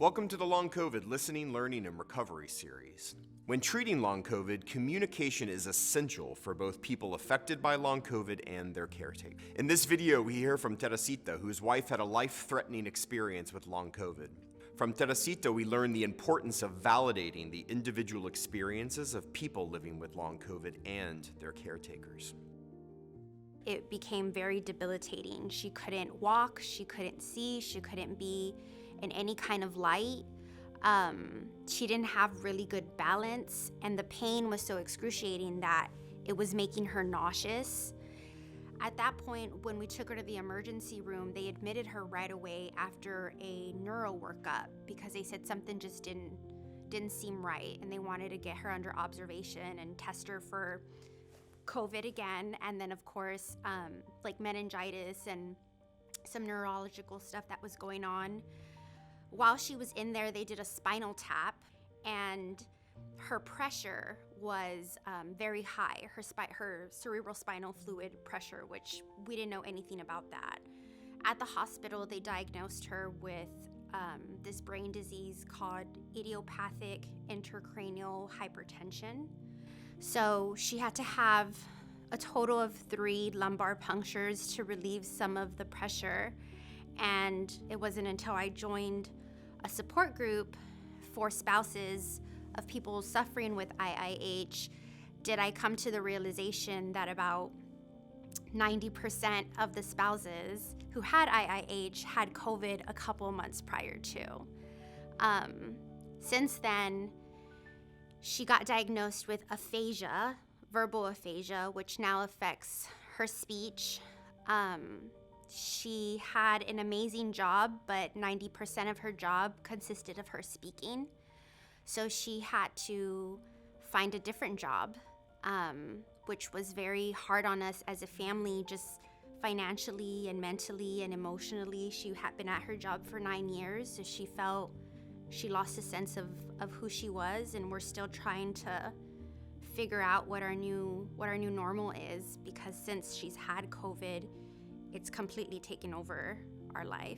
Welcome to the Long COVID Listening, Learning, and Recovery series. When treating long COVID, communication is essential for both people affected by long COVID and their caretaker. In this video, we hear from Teresita, whose wife had a life-threatening experience with long COVID. From Teresita, we learn the importance of validating the individual experiences of people living with long COVID and their caretakers. It became very debilitating. She couldn't walk, she couldn't see, she couldn't be in any kind of light. She didn't have really good balance, and the pain was so excruciating that it was making her nauseous. At that point, when we took her to the emergency room, they admitted her right away after a neuro workup because they said something just didn't seem right, and they wanted to get her under observation and test her for COVID again, and then of course like meningitis and some neurological stuff that was going on. While she was in there, they did a spinal tap, and her pressure was very high, her cerebral spinal fluid pressure, which we didn't know anything about that. At the hospital, they diagnosed her with this brain disease called idiopathic intracranial hypertension. So she had to have a total of 3 lumbar punctures to relieve some of the pressure. And it wasn't until I joined a support group for spouses of people suffering with IIH did I come to the realization that about 90% of the spouses who had IIH had COVID a couple months prior to. Since then, she got diagnosed with aphasia, verbal aphasia, which now affects her speech. She had an amazing job, but 90% of her job consisted of her speaking. So she had to find a different job, which was very hard on us as a family, just financially and mentally and emotionally. She had been at her job for 9 years, so she felt she lost a sense of who she was, and we're still trying to figure out what our new normal is, because since she's had COVID, it's completely taken over our life.